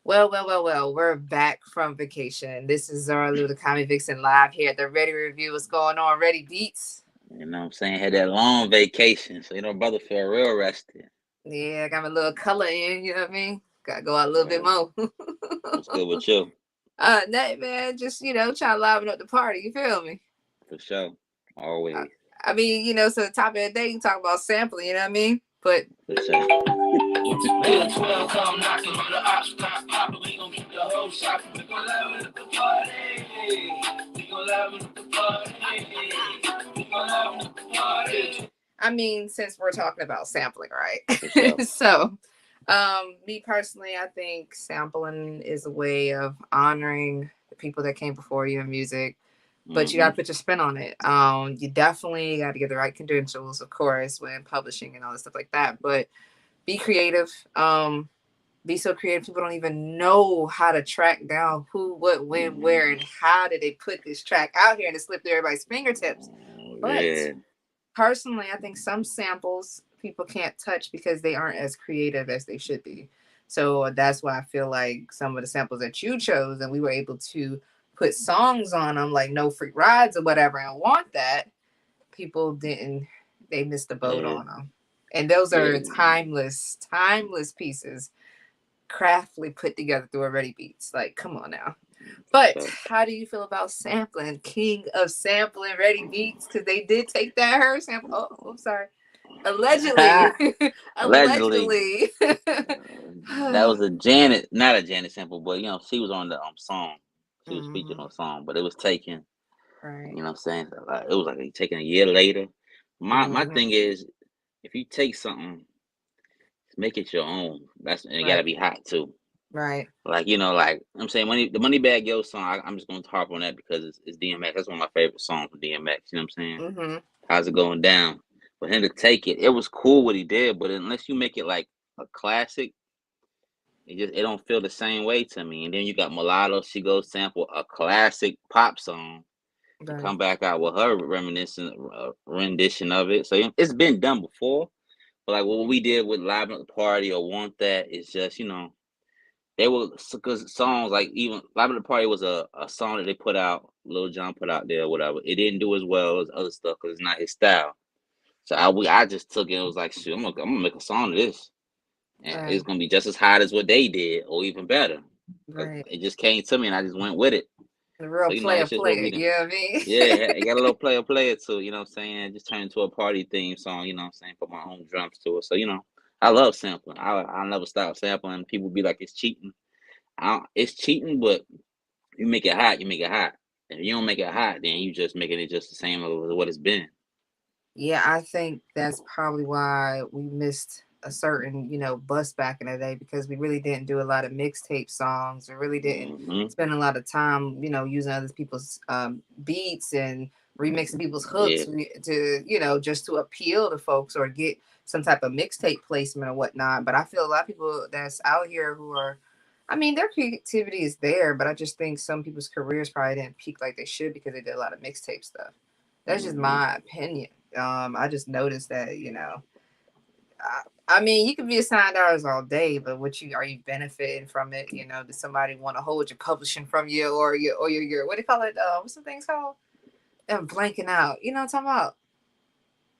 Well. We're back from vacation. This is Zara Lou, the Comic Vixen, live here at the Reddy Review. What's going on, Reddy Beats? You know what I'm saying? Had that long vacation. So, brother felt real rested. Yeah, I got my little color in, you know what I mean? Gotta go out a little bit Right. more. What's good with you? Nothing, man. Just, trying to liven up the party. You feel me? For sure. I, Always. I mean, so the top of the day, you talk about sampling, you know what I mean? But For sure. Bill 12 come knocking on the ops top poppin'. We gon' keep the whole shop. We gon' liven up the party. We gon' liven up the party. We gon' liven up the party. I mean, since we're talking about sampling, For right? sure. So, me personally, I think sampling is a way of honoring the people that came before you in music, but you got Mm-hmm. to put your spin on it. You definitely got to get the right credentials, of course, when publishing and all this stuff like that. But be creative. Be so creative. People don't even know how to track down who, what, when, where, and how did they put this track out here and it slipped through everybody's fingertips. Oh, But yeah. personally, I think some samples people can't touch because they aren't as creative as they should be. So that's why I feel like some of the samples that you chose and we were able to put songs on them, like No Free Rides or whatever, and Want That, people didn't, they missed the boat Yeah. on them. And those are Yeah. timeless pieces, craftily put together through already beats. Like, come on now. For But sure. how do you feel about sampling? King of sampling, Ready Beats, because they did take that her sample. Oh, I'm sorry. Allegedly, Allegedly. allegedly. That was a Janet, not a Janet sample, but she was on the song. She was featured on Mhm. a song, but it was taken. Right. What I'm saying? It was like taken a year later. My Hmm. thing is, if you take something, make it your own. And it gotta Right. be hot too. Right. Like I'm saying, the Money Bag Yo song. I'm just gonna harp on that because it's DMX. That's one of my favorite songs from DMX. You know what I'm saying? Hmm. How's it going down? For him to take it, it was cool what he did, but unless you make it like a classic, it don't feel the same way to me. And then you got Mulatto. She goes sample a classic pop song and Right. come back out with her reminiscent rendition of it. So it's been done before, but like what we did with Live at the Party or Want That is just they were because songs like even Live at the Party was a song that they put out, Lil Jon put out there, or whatever. It didn't do as well as other stuff because it's not his style. So I just took it and was like, shoot, I'm gonna make a song of this, and it's Right. gonna be just as hot as what they did, or even better. Cause Right. it just came to me and I just went with it. The So real player it's just what player, we did. you know what I mean? Yeah, it got a little player to it, you know what I'm saying? Just turned into a party theme song, you know what I'm saying? Put my own drums to it. So, I love sampling. I never stop sampling. People be like it's cheating. It's cheating, but you make it hot, you make it hot. If you don't make it hot, then you just making it just the same as what it's been. Yeah, I think that's probably why we missed a certain, bus back in the day because we really didn't do a lot of mixtape songs. We really didn't Hmm. spend a lot of time, using other people's beats and remixing people's Yeah. hooks to, just to appeal to folks or get some type of mixtape placement or whatnot. But I feel a lot of people that's out here who are, I mean, their creativity is there, but I just think some people's careers probably didn't peak like they should because they did a lot of mixtape stuff. That's just Hmm. my opinion. I just noticed that, I mean, you can be assigned hours all day, but what you are you benefiting from it? Does somebody want to hold your publishing from you or your what do you call it? What's the things called? I'm blanking out. You know what I'm talking about?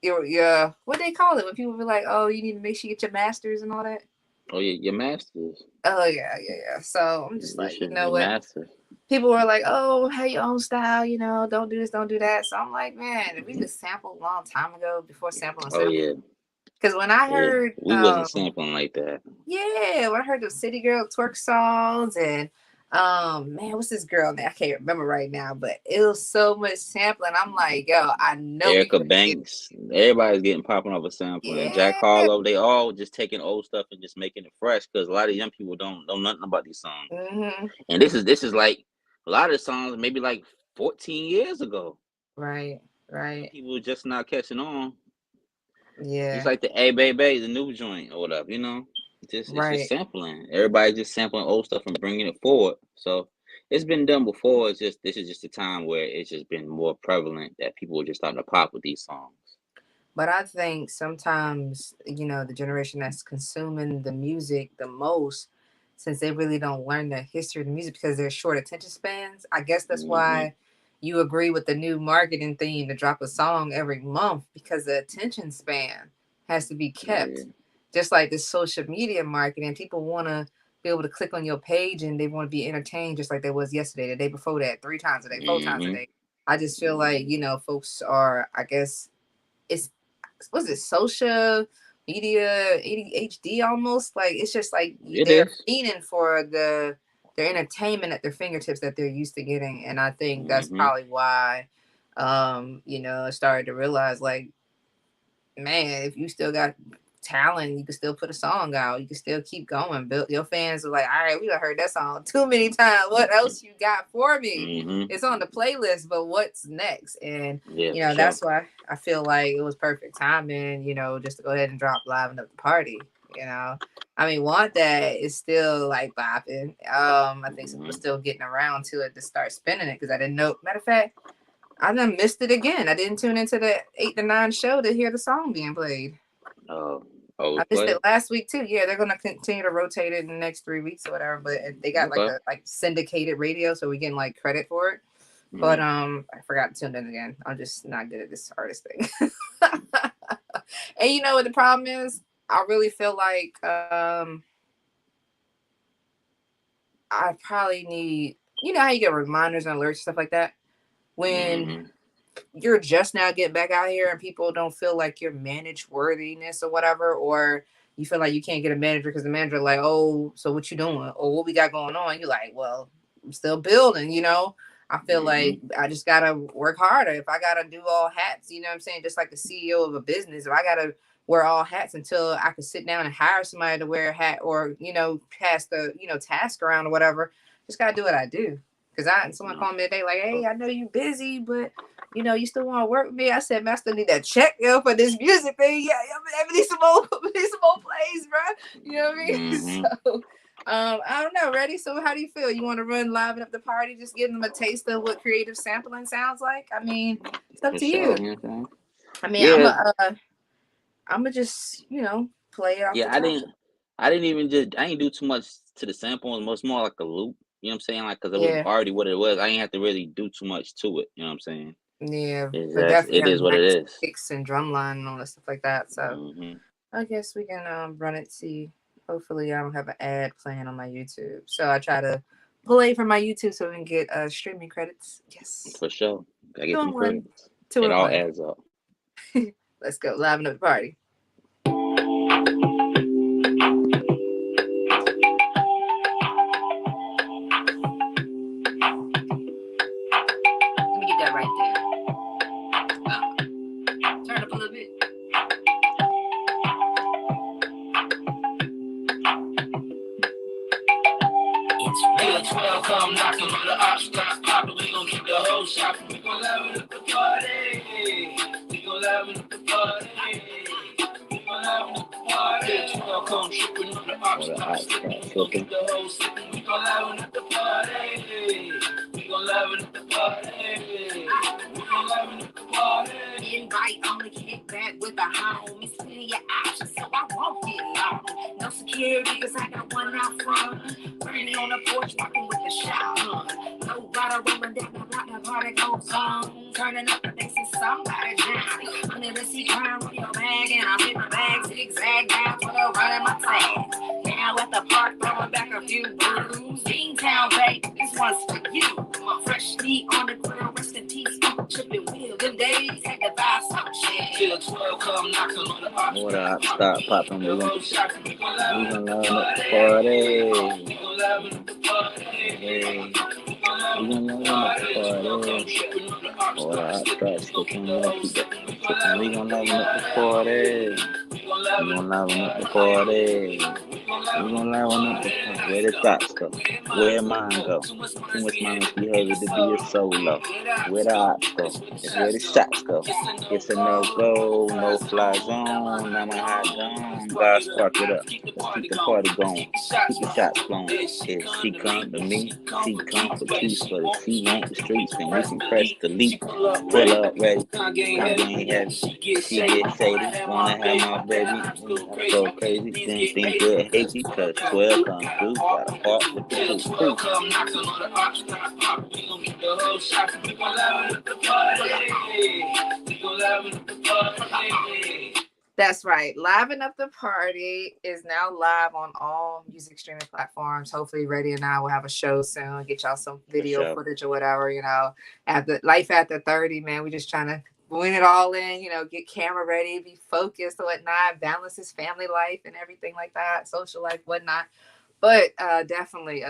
Your what they call it when people be like, oh, you need to make sure you get your masters and all that. Oh yeah, your masters. Oh yeah. So I'm just like, you know Your what? masters. People were like, "Oh, have your own style, don't do this, don't do that." So I'm like, man, if we just sampled a long time ago before sampling Oh sampling. yeah. Because when I Yeah. heard, We wasn't sampling like that. yeah, when I heard the City Girl twerk songs and, man, what's this girl name? I can't remember right now, but it was so much sampling. I'm like, yo, I know we Erica could get, Banks, everybody's getting popping off a sample. And Jack yeah, Harlow, they all just taking old stuff and just making it fresh because a lot of young people don't know nothing about these songs. mm-hmm, And this is like a lot of the songs maybe like 14 years ago. right, Young right, people just not catching on. Just yeah, like the A Baby, the new joint or whatever. It's just right. sampling. Everybody just sampling old stuff and bringing it forward. So it's been done before. It's just this is just a time where it's just been more prevalent that people are just starting to pop with these songs. But I think sometimes, the generation that's consuming the music the most since they really don't learn the history of the music because they're short attention spans. I guess that's Mm-hmm. why you agree with the new marketing theme to drop a song every month because the attention span has to be Yeah. kept. Just like the social media marketing, people want to be able to click on your page and they want to be entertained just like they was yesterday, the day before that, 3 times a day, 4 times a Mm-hmm. day. I just feel like, folks are, I guess, it's was it social media ADHD almost? Like it's just like It they're is. fiending for their entertainment at their fingertips that they're used to getting. And I think that's Mm-hmm. probably why I started to realize like, man, if you still got talent, you can still put a song out. You can still keep going. Build your fans are like, all right, we done heard that song too many times. What else you got for me? Mm-hmm. It's on the playlist, but what's next? And Yeah, for sure. that's why I feel like it was perfect timing, just to go ahead and drop Live and Up the Party. I mean, Want That is still like bopping. I think some people Mm-hmm. still getting around to it to start spinning it because I didn't know. Matter of fact, I done missed it again. I didn't tune into the 8 to 9 show to hear the song being played. Oh, oh, I it's missed it played. last week too. Yeah, they're gonna continue to rotate it in the next 3 weeks or whatever. But they got like Okay. a syndicated radio, so we getting like credit for it. But Mm-hmm. I forgot to tune in again. I'm just not good at this artist thing. And you know what the problem is? I really feel like I probably need. You know how you get reminders and alerts stuff like that when Mm-hmm. you're just now getting back out here and people don't feel like you're managed worthiness or whatever, or you feel like you can't get a manager because the manager like, oh, so what you doing? Oh, what we got going on? You're like, well, I'm still building. I feel like Mm-hmm. I just gotta work harder. If I gotta do all hats, you know what I'm saying? Just like the CEO of a business, if I gotta wear all hats until I can sit down and hire somebody to wear a hat or, pass the, task around or whatever, just gotta do what I do. Cause someone No. called me today like, hey, I know you busy, but you still want to work with me? I said, man, I still need that check, for this music thing. Yeah, I need some more, need some more plays, bro. You know what I mean? Mm-hmm. So, I don't know. Ready? So, how do you feel? You want to run Live and Up the Party? Just give them a taste of what creative sampling sounds like. I mean, it's up For to sure. you. You know what I'm saying? I mean, Yeah. I'm gonna just, play it off the Yeah. I top. didn't. I didn't even just. I didn't do too much to the sample. It was more like a loop. You know what I'm saying? Like, cause it was Yeah, already what it was. I didn't have to really do too much to it. You know what I'm saying? yeah, It's but just. definitely It got is a what it nice is. kicks and drum line and all that stuff like that. So. Mm-hmm. I guess we can run it. See, hopefully, I don't have an ad playing on my YouTube. So I try to play from my YouTube so we can get streaming credits. Yes, For sure. Gotta get two them and one, credits. two It and all one. adds up. Let's go live and up the party. Let me get that right there. Turn up a little bit. It's 12, come knocking on the ops, stop popping. We gon' keep the whole shop. We gon' liven up the party. We gon' liven up the party. We gon' liven up the party. It's 12, come tripping on the ops, Or the stop ops slipping. start We gon' slipping. keep the whole slipping. We gon' liven up the party. We gon' liven up the party. We gon' liven up the party. Invite on the kickback with the homies. Spinning your options, so I won't get lost. No security, cause I got one out front. Burning on the porch, walking with the shotgun. No rider rolling down the block, the party goes on. Turning up the bass and somebody down. Under the seat, crown on your bag, and I flip my bag, zigzag down to the right of my tag. Now at the park, throwing back a few blues. Beantown, babe, this one's for you. Fresh meat on the grill, rest in peace. Chipping wheel, them days had to buy some shit. Till 12 come knocking on the box. Or the ops start popping. We gonna line up the We party. gon' liven up the party. We gonna line up the party. Or the ops start slipping. We gonna keep that slipping. We gonna line up the party. We gonna line up the party. We gonna line up the party. Where the thoughts go? Where mine go? Too much mind is too heavy to be a solo. Where the ops go? It's where the shots go. It's a no go, no fly zone. Now my hot gone. God spark it up. Let's keep the party going. Keep the shots flowing. If she come to me, she come for peace. But if she want the streets, then we can press delete. Pull up, ready. Gun game heavy. She get shady. Wanna have my baby. I go crazy. Then think good. cause 12 come through. Got a part with the Till crew. 12 come knocking on the ops top pop. We gon' keep the whole shop. We gon' liven up the party. We gon' liven up the party. That's right. Liven Up the Party is now live on all music streaming platforms. Hopefully, Reddy and I will have a show soon. Get y'all some For video sure. footage or whatever. After life after 30, man, we just trying to win it all in. Get camera ready, be focused, and whatnot. Balance his family life and everything like that, social life, whatnot. But definitely,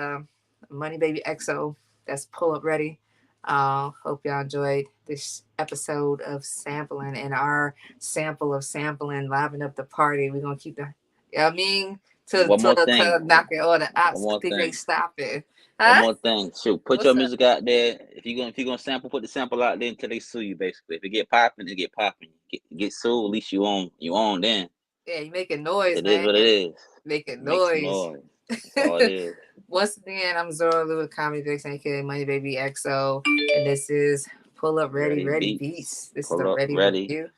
Money Baby XO. That's pull up ready. Hope y'all enjoyed this episode of sampling and our sample of sampling, liven up the party. We're gonna keep the, I mean, One more thing. to knocking all the One outs. I more think they thing. stopping. One Huh? more thing. Shoot, put What's your up? music out there. If you're gonna sample, put the sample out there until they sue you. Basically, if it get popping, it get popping. Get sued. At least you own then. Yeah, you making noise, It is man. what it is. Making Make some noise. noise. That's all it is. Once again, I'm Zora Lewis, Comedy Vixen, aka Money Baby XO, and this is Pull Up Ready Beats. This is Pull a up, Reddy ready. Review.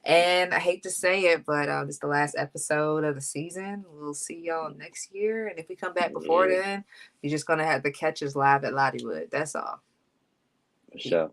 And I hate to say it, but this is the last episode of the season. We'll see y'all next year. And if we come back before then, you're just going to have to catch us live at Lottie Wood. That's all. For sure.